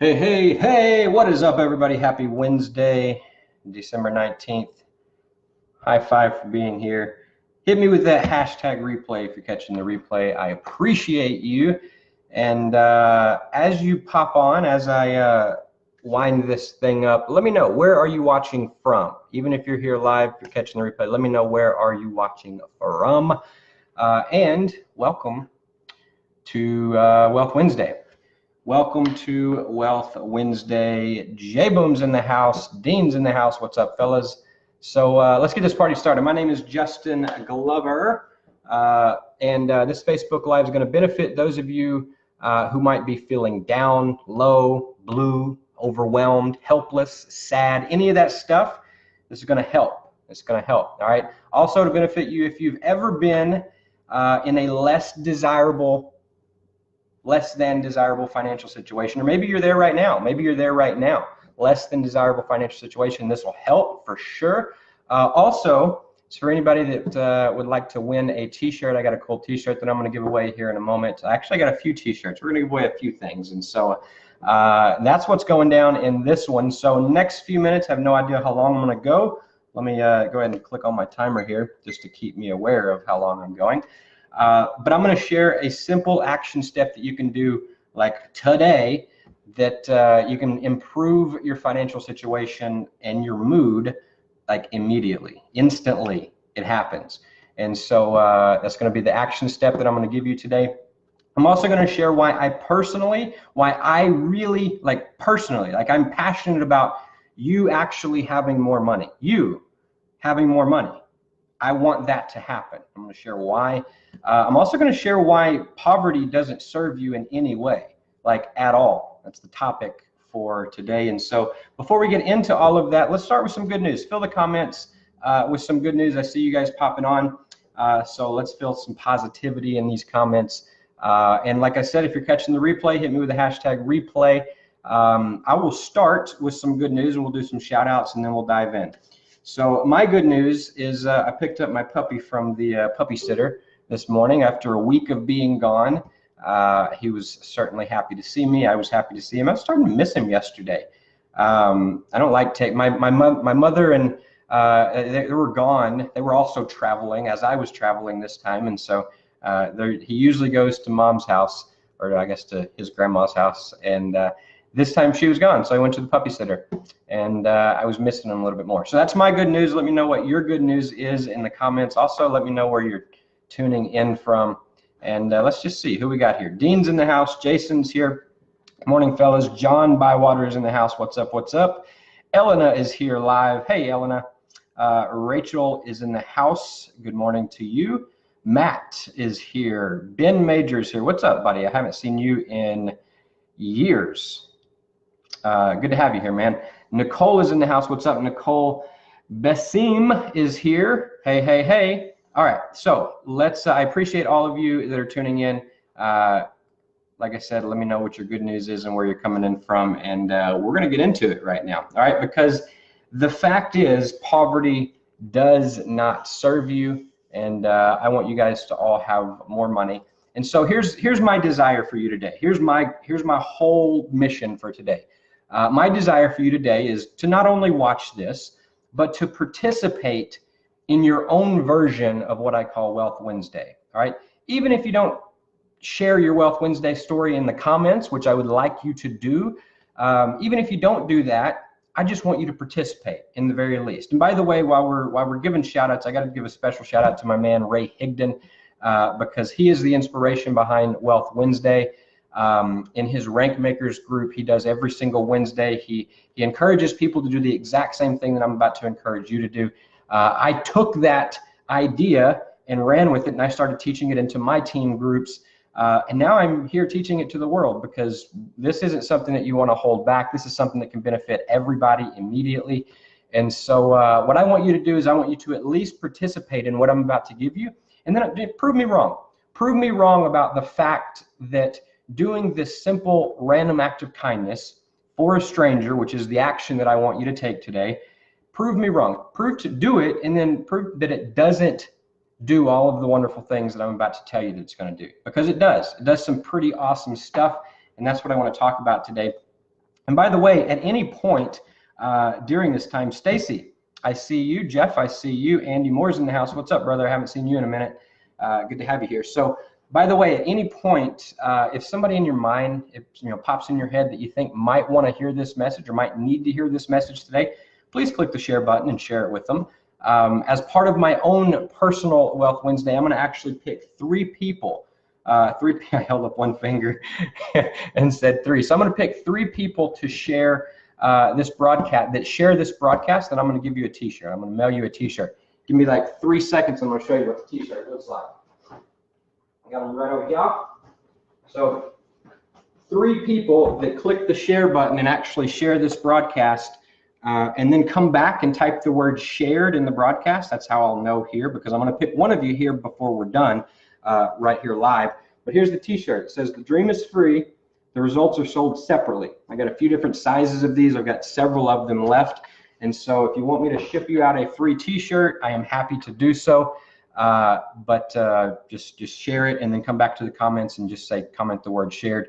Hey, hey, hey, what is up, everybody? Happy Wednesday, December 19th. High five for being here. Hit me with that hashtag replay if you're catching the replay. I appreciate you. And as you pop on, as I wind this thing up, let me know, where are you watching from? Even if you're here live, if you're catching the replay, let me know, where are you watching from? And welcome to Wealth Wednesday. Welcome to Wealth Wednesday. J-Boom's in the house. Dean's in the house. What's up, fellas? So let's get this party started. My name is Justin Glover, and this Facebook Live is going to benefit those of you who might be feeling down, low, blue, overwhelmed, helpless, sad, any of that stuff. This is going to help. It's going to help, all right? Also to benefit you if you've ever been in a less than desirable financial situation, or maybe you're there right now. Less than desirable financial situation. This will help for sure. Also, it's for anybody that would like to win a t-shirt. I got a cool t-shirt that I'm going to give away here in a moment. Actually, I got a few t-shirts. We're going to give away a few things, and so that's what's going down in this one. So next few minutes, I have no idea how long I'm going to go. Let me go ahead and click on my timer here just to keep me aware of how long I'm going. But I'm going to share a simple action step that you can do like today that you can improve your financial situation and your mood like immediately, instantly. It happens. And so that's going to be the action step that I'm going to give you today. I'm also going to share why I'm passionate about you actually having more money. I want that to happen. I'm going to share why. I'm also going to share why poverty doesn't serve you in any way, like at all. That's the topic for today. And so before we get into all of that, let's start with some good news. Fill the comments with some good news. I see you guys popping on. So let's fill some positivity in these comments. And like I said, if you're catching the replay, hit me with the hashtag replay. I will start with some good news and we'll do some shout outs and then we'll dive in. So my good news is I picked up my puppy from the puppy sitter this morning after a week of being gone. He was certainly happy to see me. I was happy to see him. I was starting to miss him yesterday. I don't like take my mother and they were gone. They were also traveling as I was traveling this time, and so he usually goes to mom's house, or I guess to his grandma's house, and this time she was gone, so I went to the puppy sitter, and I was missing him a little bit more. So that's my good news. Let me know what your good news is in the comments. Also, let me know where you're tuning in from, and let's just see who we got here. Dean's in the house. Jason's here. Morning, fellas. John Bywater is in the house. What's up? What's up? Elena is here live. Hey, Elena. Rachel is in the house. Good morning to you. Matt is here. Ben Major's here. What's up, buddy? I haven't seen you in years. Good to have you here, man. Nicole is in the house. What's up, Nicole? Besim is here. Hey, hey, hey. All right, so let's, I appreciate all of you that are tuning in. Like I said, let me know what your good news is and where you're coming in from, and we're going to get into it right now, all right? Because the fact is, poverty does not serve you, and I want you guys to all have more money. And so here's my desire for you today. Here's my whole mission for today. My desire for you today is to not only watch this, but to participate in your own version of what I call Wealth Wednesday, all right? Even if you don't share your Wealth Wednesday story in the comments, which I would like you to do, even if you don't do that, I just want you to participate in the very least. And by the way, while we're giving shout outs, I got to give a special shout out to my man, Ray Higdon, because he is the inspiration behind Wealth Wednesday. In his Rank Makers group, he does every single Wednesday. He encourages people to do the exact same thing that I'm about to encourage you to do. I took that idea and ran with it, and I started teaching it into my team groups. And now I'm here teaching it to the world, because this isn't something that you want to hold back. This is something that can benefit everybody immediately. And so what I want you to do is I want you to at least participate in what I'm about to give you. And then prove me wrong. Prove me wrong about the fact that doing this simple random act of kindness for a stranger, which is the action that I want you to take today, prove me wrong. Prove to do it, and then prove that it doesn't do all of the wonderful things that I'm about to tell you that it's going to do, because it does. It does some pretty awesome stuff, and that's what I want to talk about today. And by the way, at any point during this time, Stacy, I see you. Jeff, I see you. Andy Moore's in the house. What's up, brother? I haven't seen you in a minute. Good to have you here. So, by the way, at any point, if somebody in your mind, pops in your head that you think might want to hear this message or might need to hear this message today, please click the share button and share it with them. As part of my own personal Wealth Wednesday, I'm going to actually pick 3 people. I held up one finger and said 3. So I'm going to pick 3 people to share this broadcast, and I'm going to give you a t-shirt. I'm going to mail you a t-shirt. Give me like 3 seconds. I'm going to show you what the t-shirt looks like. I got them right over here. So 3 people that click the share button and actually share this broadcast, and then come back and type the word shared in the broadcast. That's how I'll know here, because I'm going to pick one of you here before we're done, right here live. But here's the t-shirt. It says, "The dream is free. The results are sold separately." I got a few different sizes of these. I've got several of them left. And so if you want me to ship you out a free t-shirt, I am happy to do so. But just share it and then come back to the comments and just say, comment the word shared.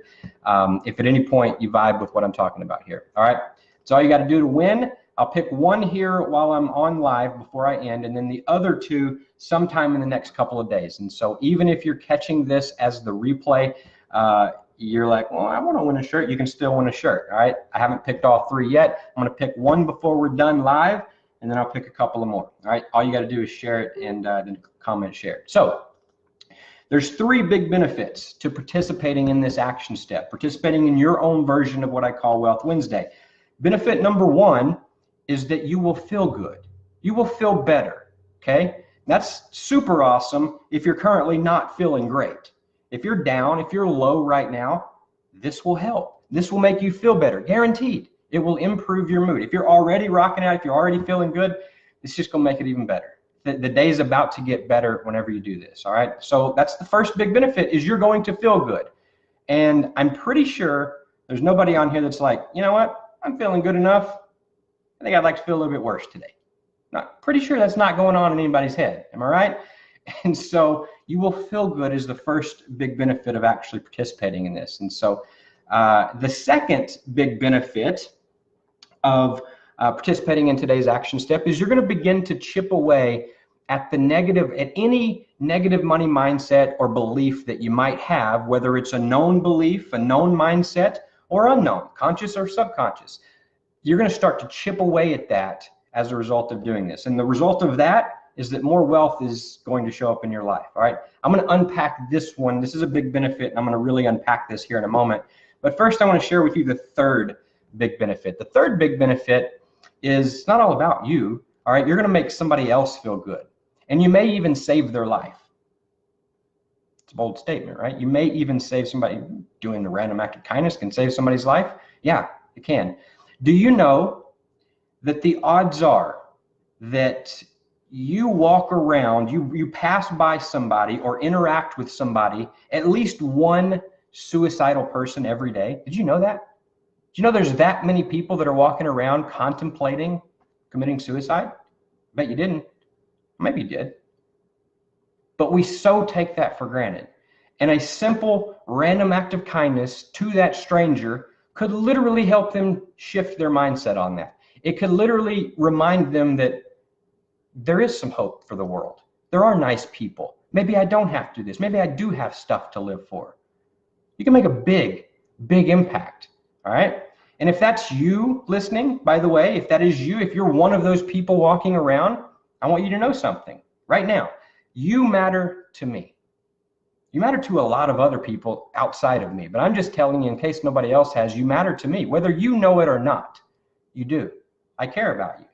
If at any point you vibe with what I'm talking about here. All right. So all you got to do to win. I'll pick one here while I'm on live before I end, and then the other 2 sometime in the next couple of days. And so even if you're catching this as the replay, you're like, well, I want to win a shirt. You can still win a shirt. All right. I haven't picked all 3 yet. I'm going to pick one before we're done live, and then I'll pick a couple of more. All right. All you got to do is share it and then comment share. So there's 3 big benefits to participating in this action step, participating in your own version of what I call Wealth Wednesday. Benefit number 1 is that you will feel good. You will feel better. Okay. That's super awesome if you're currently not feeling great. If you're down, if you're low right now, this will help. This will make you feel better, guaranteed. It will improve your mood. If you're already rocking out, if you're already feeling good, it's just gonna make it even better. The day's about to get better whenever you do this, all right? So that's the first big benefit, is you're going to feel good. And I'm pretty sure there's nobody on here that's like, you know what, I'm feeling good enough. I think I'd like to feel a little bit worse today. Pretty sure that's not going on in anybody's head, am I right? And so you will feel good is the first big benefit of actually participating in this. And so the second big benefit of participating in today's action step is you're going to begin to chip away at any negative money mindset or belief that you might have, whether it's a known belief, a known mindset, or unknown, conscious or subconscious. You're going to start to chip away at that as a result of doing this. And the result of that is that more wealth is going to show up in your life. All right. I'm going to unpack this one. This is a big benefit, and I'm going to really unpack this here in a moment. But first, I want to share with you the third big benefit. The third big benefit is not all about you. All right. You're going to make somebody else feel good, and you may even save their life. It's a bold statement, right? You may even save somebody. Doing the random act of kindness can save somebody's life. Yeah, it can. Do you know that the odds are that you walk around, you pass by somebody or interact with somebody, at least one suicidal person every day? Did you know that? Do you know there's that many people that are walking around contemplating committing suicide? I bet you didn't. Maybe you did. But we so take that for granted. And a simple random act of kindness to that stranger could literally help them shift their mindset on that. It could literally remind them that there is some hope for the world. There are nice people. Maybe I don't have to do this. Maybe I do have stuff to live for. You can make a big, big impact. All right. And if that's you listening, by the way, if that is you, if you're one of those people walking around, I want you to know something right now. You matter to me. You matter to a lot of other people outside of me, but I'm just telling you, in case nobody else has, you matter to me, whether you know it or not. You do. I care about you.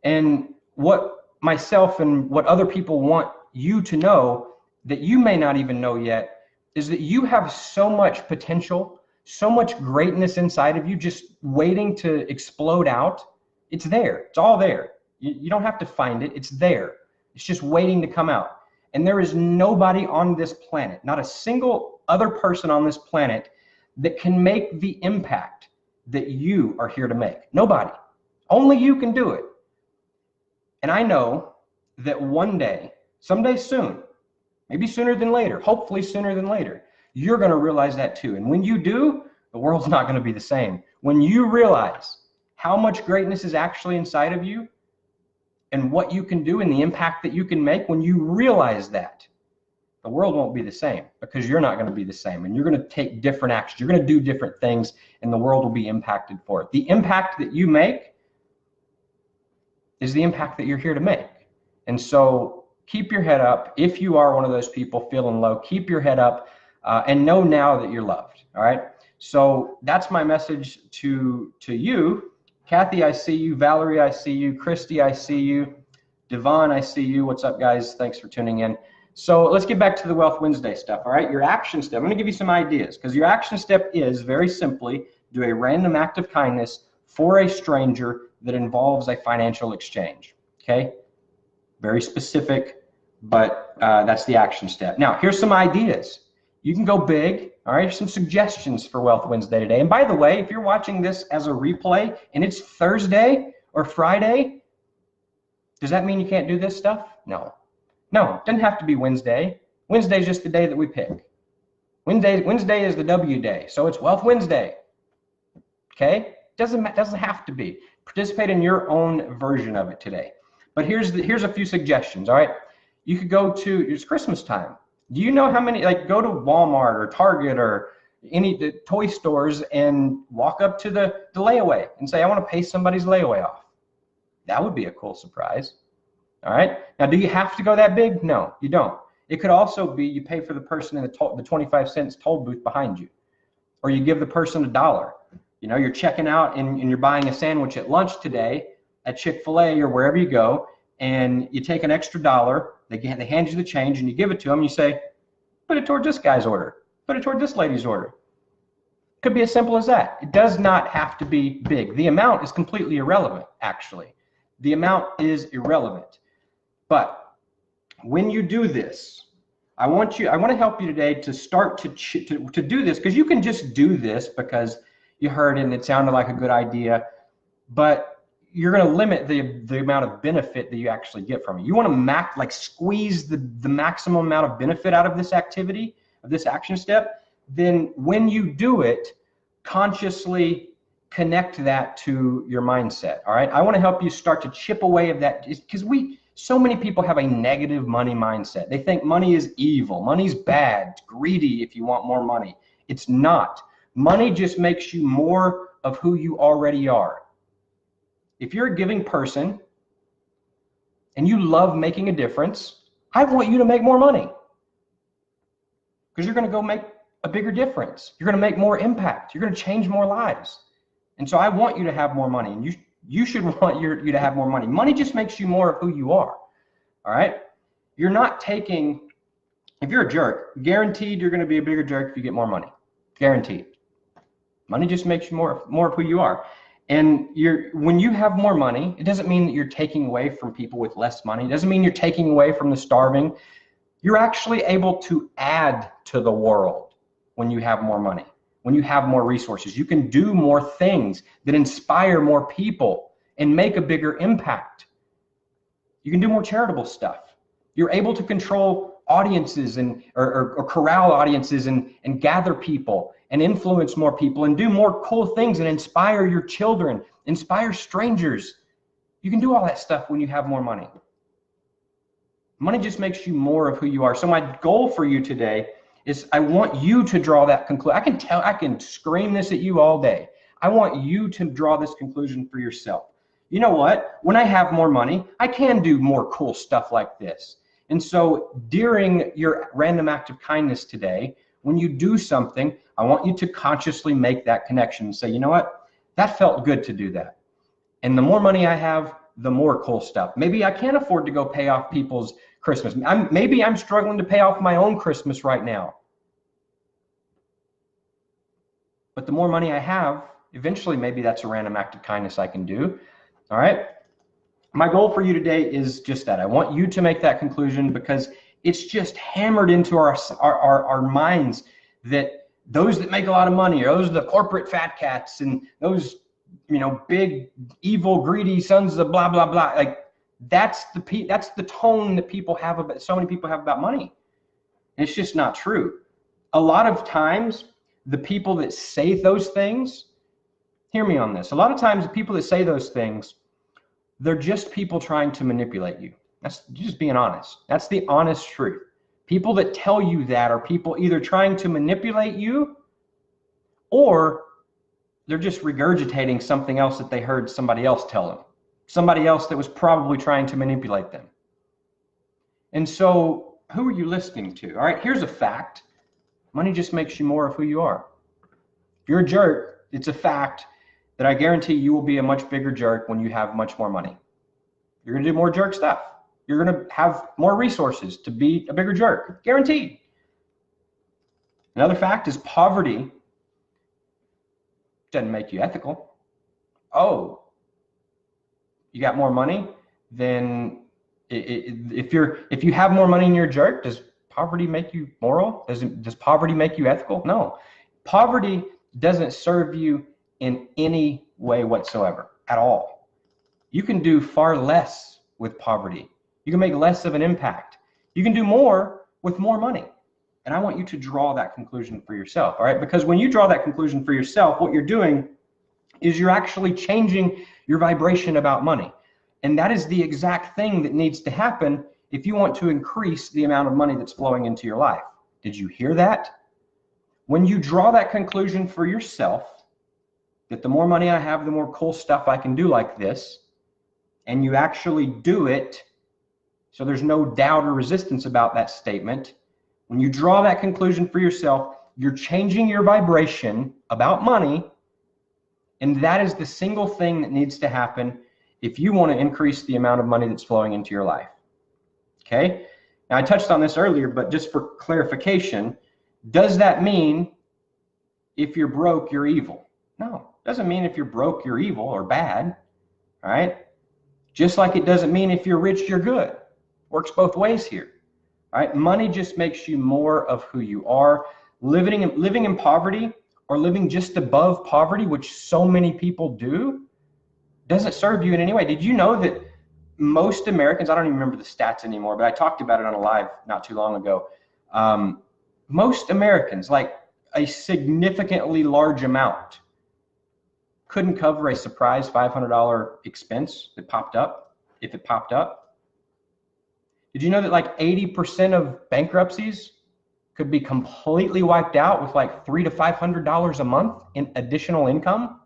And what myself and what other people want you to know that you may not even know yet is that you have so much potential, so much greatness inside of you just waiting to explode out. It's there. It's all there. You don't have to find it. It's there. It's just waiting to come out. And there is nobody on this planet, not a single other person on this planet, that can make the impact that you are here to make. Nobody. Only you can do it. And I know that one day, someday soon, maybe sooner than later, hopefully sooner than later, you're going to realize that too. And when you do, the world's not going to be the same. When you realize how much greatness is actually inside of you and what you can do and the impact that you can make, when you realize that, the world won't be the same, because you're not going to be the same, and you're going to take different actions. You're going to do different things, and the world will be impacted for it. The impact that you make is the impact that you're here to make. And so keep your head up. If you are one of those people feeling low, keep your head up and know now that you're loved. All right. So that's my message to you. Kathy, I see you. Valerie, I see you. Christy, I see you. Devon, I see you. What's up, guys? Thanks for tuning in. So let's get back to the Wealth Wednesday stuff. All right. Your action step. I'm going to give you some ideas, because your action step is very simply do a random act of kindness for a stranger that involves a financial exchange. Okay. Very specific, but that's the action step. Now, here's some ideas. You can go big. All right, some suggestions for Wealth Wednesday today. And by the way, if you're watching this as a replay and it's Thursday or Friday, does that mean you can't do this stuff? No. No, it doesn't have to be Wednesday. Wednesday is just the day that we pick. Wednesday is the W day, so it's Wealth Wednesday. Okay? Doesn't have to be. Participate in your own version of it today. But here's a few suggestions. All right, you could go to, it's Christmas time. Do you know how many, like, go to Walmart or Target or any the toy stores and walk up to the layaway and say, I want to pay somebody's layaway off. That would be a cool surprise. All right. Now, do you have to go that big? No, you don't. It could also be you pay for the person in the 25 cents toll booth behind you, or you give the person $1. You know, you're checking out and you're buying a sandwich at lunch today at Chick-fil-A or wherever you go, and you take an extra $1. They hand you the change and you give it to them. You say, put it toward this guy's order. Put it toward this lady's order. Could be as simple as that. It does not have to be big. The amount is completely irrelevant, actually. The amount is irrelevant. But when you do this, I want to help you today to start to do this, because you can just do this because you heard it and it sounded like a good idea, but you're going to limit the amount of benefit that you actually get from it. You want to squeeze the maximum amount of benefit out of this activity, of this action step. Then when you do it, consciously connect that to your mindset. All right. I want to help you start to chip away at that, because so many people have a negative money mindset. They think money is evil. Money's bad. It's greedy if you want more money. It's not. Money just makes you more of who you already are. If you're a giving person and you love making a difference, I want you to make more money, because you're going to go make a bigger difference. You're going to make more impact. You're going to change more lives. And so I want you to have more money, and you should want you to have more money. Money just makes you more of who you are. All right. You're not taking, if you're a jerk, guaranteed you're going to be a bigger jerk if you get more money. Guaranteed. Money just makes you more of who you are. And when you have more money, it doesn't mean that you're taking away from people with less money. It doesn't mean you're taking away from the starving. You're actually able to add to the world when you have more money, when you have more resources. You can do more things that inspire more people and make a bigger impact. You can do more charitable stuff. You're able to control audiences or corral audiences and gather people and influence more people and do more cool things and inspire your children, inspire strangers. You can do all that stuff when you have more money. Money just makes you more of who you are. So my goal for you today is I want you to draw that conclusion. I can scream this at you all day. I want you to draw this conclusion for yourself. You know what? When I have more money, I can do more cool stuff like this. And so during your random act of kindness today, when you do something, I want you to consciously make that connection and say, you know what? That felt good to do that. And the more money I have, the more cool stuff. Maybe I can't afford to go pay off people's Christmas. Maybe I'm struggling to pay off my own Christmas right now. But the more money I have, eventually maybe that's a random act of kindness I can do. All right. My goal for you today is just that. I want you to make that conclusion, because it's just hammered into our minds that those that make a lot of money, or those are the corporate fat cats, and those, big, evil, greedy sons of blah, blah, blah. Like that's the tone that so many people have about money. And it's just not true. A lot of times, the people that say those things, hear me on this. A lot of times the people that say those things, they're just people trying to manipulate you. That's just being honest. That's the honest truth. People that tell you that are people either trying to manipulate you, or they're just regurgitating something else that they heard somebody else tell them. Somebody else that was probably trying to manipulate them. And so who are you listening to? All right, here's a fact. Money just makes you more of who you are. If you're a jerk, it's a fact that I guarantee you will be a much bigger jerk when you have much more money. You're going to do more jerk stuff. You're going to have more resources to be a bigger jerk. Guaranteed. Another fact is poverty doesn't make you ethical. Oh, you got more money? Then if you have more money and you're a jerk, does poverty make you moral? Does poverty make you ethical? No. Poverty doesn't serve you in any way whatsoever at all. You can do far less with poverty. You can make less of an impact. You can do more with more money. And I want you to draw that conclusion for yourself, all right? Because when you draw that conclusion for yourself, what you're doing is you're actually changing your vibration about money. And that is the exact thing that needs to happen if you want to increase the amount of money that's flowing into your life. Did you hear that? When you draw that conclusion for yourself, that the more money I have, the more cool stuff I can do like this, and you actually do it, so there's no doubt or resistance about that statement. When you draw that conclusion for yourself, you're changing your vibration about money, and that is the single thing that needs to happen if you want to increase the amount of money that's flowing into your life. Okay? Now, I touched on this earlier, but just for clarification, does that mean if you're broke, you're evil? No, it doesn't mean if you're broke, you're evil or bad, all right? Just like it doesn't mean if you're rich, you're good. Works both ways here. All right, money just makes you more of who you are. Living in poverty or living just above poverty, which so many people do, doesn't serve you in any way. Did you know that most Americans, I don't even remember the stats anymore, but I talked about it on a live not too long ago. Most Americans, like a significantly large amount, couldn't cover a surprise $500 expense that popped up, if it popped up. Did you know that like 80% of bankruptcies could be completely wiped out with like $300 to $500 a month in additional income?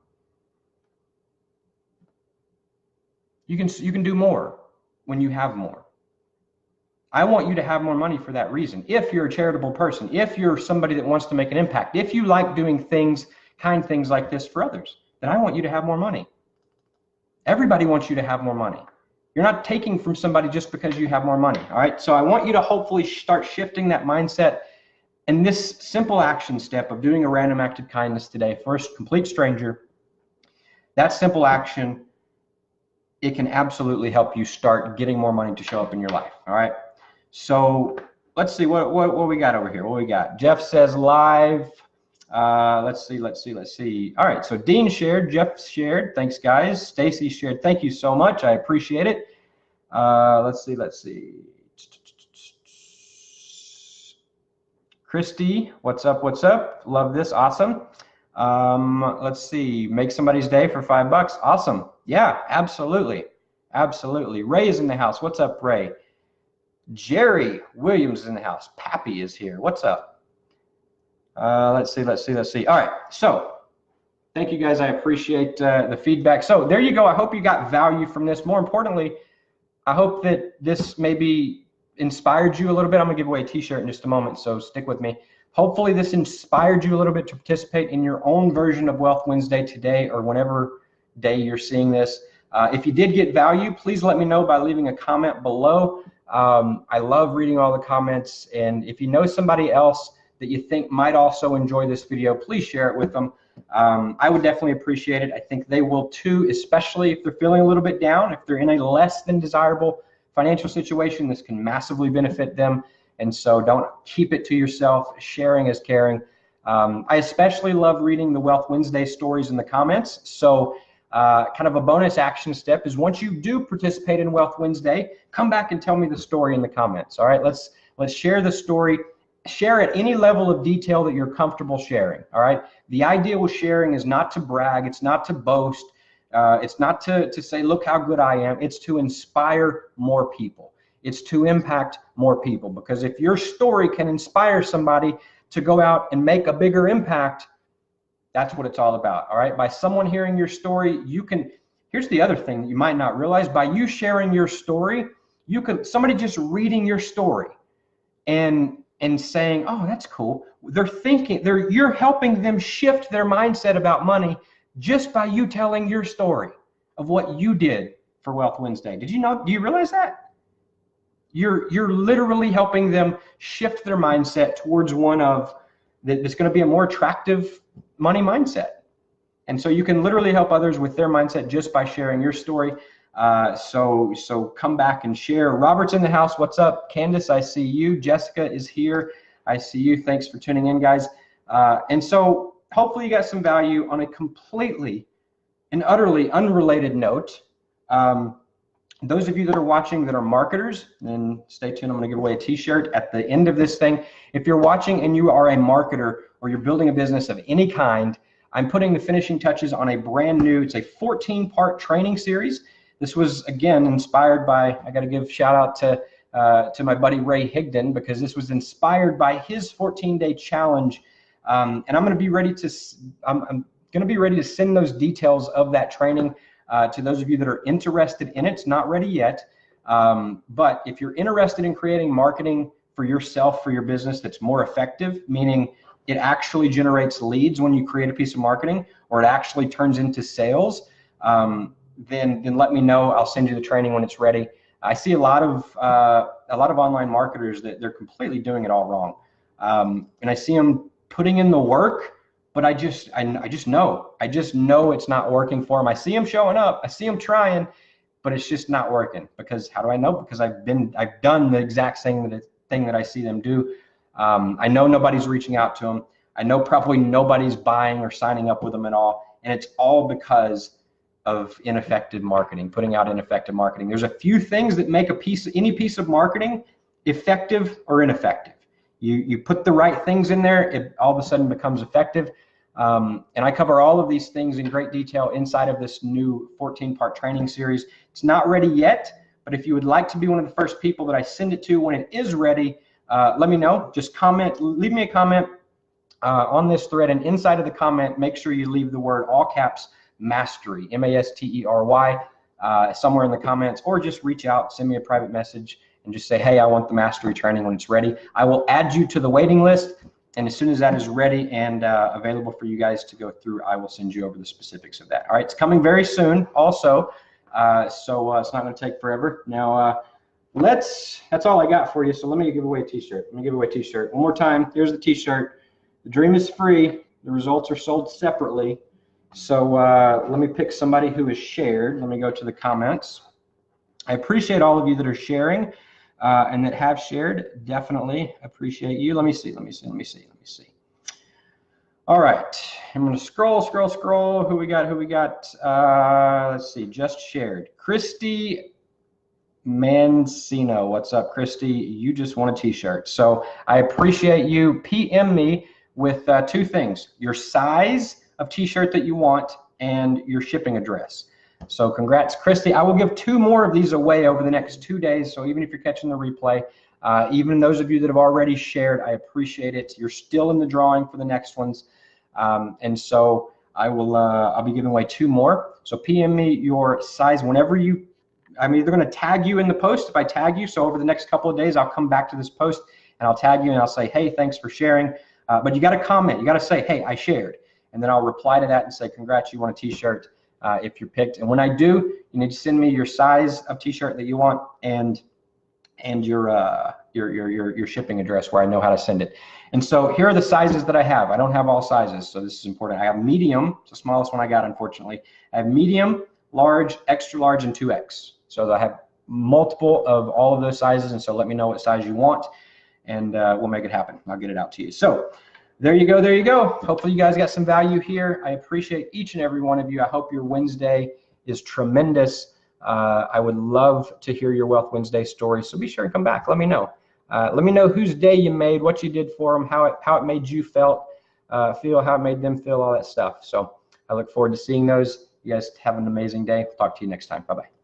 You can do more when you have more. I want you to have more money for that reason. If you're a charitable person, if you're somebody that wants to make an impact, if you like doing things, kind things like this for others, then I want you to have more money. Everybody wants you to have more money. You're not taking from somebody just because you have more money, all right? So I want you to hopefully start shifting that mindset. And this simple action step of doing a random act of kindness today for a complete stranger, that simple action, it can absolutely help you start getting more money to show up in your life, all right? So let's see what we got over here. What we got? Jeff says live. Let's see. All right, so Dean shared, Jeff shared. Thanks, guys. Stacy shared. Thank you so much. I appreciate it. Let's see. Christy, what's up? Love this. Awesome. Let's see. Make somebody's day for $5. Awesome. Yeah, absolutely. Ray is in the house. What's up, Ray? Jerry Williams is in the house. Pappy is here. What's up? Let's see. All right, so thank you guys. I appreciate the feedback. So there you go. I hope you got value from this. More importantly, I hope that this maybe inspired you a little bit. I'm gonna give away a t-shirt in just a moment, so stick with me. Hopefully this inspired you a little bit to participate in your own version of Wealth Wednesday today or whenever day you're seeing this. If you did get value, please let me know by leaving a comment below. I love reading all the comments, and if you know somebody else that you think might also enjoy this video, please share it with them. I would definitely appreciate it. I think they will too, especially if they're feeling a little bit down, if they're in a less than desirable financial situation. This can massively benefit them. And so don't keep it to yourself. Sharing is caring. I especially love reading the Wealth Wednesday stories in the comments. So kind of a bonus action step is once you do participate in Wealth Wednesday, come back and tell me the story in the comments. All right, let's share the story. share at any level of detail that you're comfortable sharing. All right. The idea with sharing is not to brag. It's not to boast. It's not to say, look how good I am. It's to inspire more people. It's to impact more people. Because if your story can inspire somebody to go out and make a bigger impact, that's what it's all about. All right. By someone hearing your story, you can. Here's the other thing that you might not realize. By you sharing your story, you can, somebody just reading your story and saying, oh, that's cool. They're thinking, you're helping them shift their mindset about money just by you telling your story of what you did for Wealth Wednesday. Did you know? Do you realize that? You're literally helping them shift their mindset towards one of that's going to be a more attractive money mindset. And so you can literally help others with their mindset just by sharing your story. So come back and share. Robert's in the house. What's up? Candace, I see you. Jessica is here. I see you. Thanks for tuning in, guys. And so hopefully you got some value. On a completely and utterly unrelated note, those of you that are watching that are marketers, then stay tuned. I'm going to give away a t-shirt at the end of this thing. If you're watching and you are a marketer or you're building a business of any kind, I'm putting the finishing touches on a brand new, it's a 14-part training series. This was, again, inspired by, I got to give shout out to my buddy Ray Higdon, because this was inspired by his 14-day challenge. And I'm going to be ready to, I'm going to be ready to send those details of that training to those of you that are interested in it. It's not ready yet. But if you're interested in creating marketing for yourself, for your business that's more effective, meaning it actually generates leads when you create a piece of marketing, or it actually turns into sales, then let me know. I'll send you the training when it's ready. I see a lot of online marketers that they're completely doing it all wrong, and I see them putting in the work, but I just know it's not working for them. I see them showing up, I see them trying, but it's just not working. Because how do I know? Because I've done the exact same thing that I see them do. I know nobody's reaching out to them. I know probably nobody's buying or signing up with them at all. And it's all because of ineffective marketing, putting out ineffective marketing. There's a few things that make any piece of marketing effective or ineffective. You put the right things in there, it all of a sudden becomes effective. And I cover all of these things in great detail inside of this new 14-part training series. It's not ready yet, but if you would like to be one of the first people that I send it to when it is ready, let me know. Just comment, leave me a comment on this thread, and inside of the comment, make sure you leave the word all caps mastery, M-A-S-T-E-R-Y, somewhere in the comments, or just reach out, send me a private message, and just say, hey, I want the mastery training when it's ready. I will add you to the waiting list, and as soon as that is ready and available for you guys to go through, I will send you over the specifics of that. All right, it's coming very soon also, so it's not going to take forever. Now, that's all I got for you. So let me give away a t-shirt. Let me give away a t-shirt one more time. Here's the t-shirt. The dream is free. The results are sold separately. So let me pick somebody who has shared. Let me go to the comments. I appreciate all of you that are sharing and that have shared. Definitely appreciate you. Let me see. All right. I'm going to scroll. Who we got? Let's see. Just shared. Christy Mancino. What's up, Christy? You just won a t-shirt. So I appreciate you. PM me with two things: your size of t-shirt that you want and your shipping address. So congrats, Christy. I will give 2 more of these away over the next 2 days. So even if you're catching the replay, even those of you that have already shared, I appreciate it. You're still in the drawing for the next ones. And so I'll be giving away 2 more. So PM me your size whenever I'm either going to tag you in the post if I tag you. So over the next couple of days, I'll come back to this post and I'll tag you and I'll say, hey, thanks for sharing. But you got to comment. You got to say, hey, I shared. And then I'll reply to that and say, congrats, you want a t-shirt if you're picked. And when I do, you need to send me your size of t-shirt that you want and your shipping address where I know how to send it. And so here are the sizes that I have. I don't have all sizes, so this is important. I have medium. It's the smallest one I got, unfortunately. I have medium, large, extra large, and 2X. So I have multiple of all of those sizes, and so let me know what size you want, and we'll make it happen. I'll get it out to you. So there you go. Hopefully you guys got some value here. I appreciate each and every one of you. I hope your Wednesday is tremendous. I would love to hear your Wealth Wednesday story, so be sure and come back. Let me know. Let me know whose day you made, what you did for them, how it made you feel, how it made them feel, all that stuff. So I look forward to seeing those. You guys have an amazing day. Talk to you next time. Bye-bye.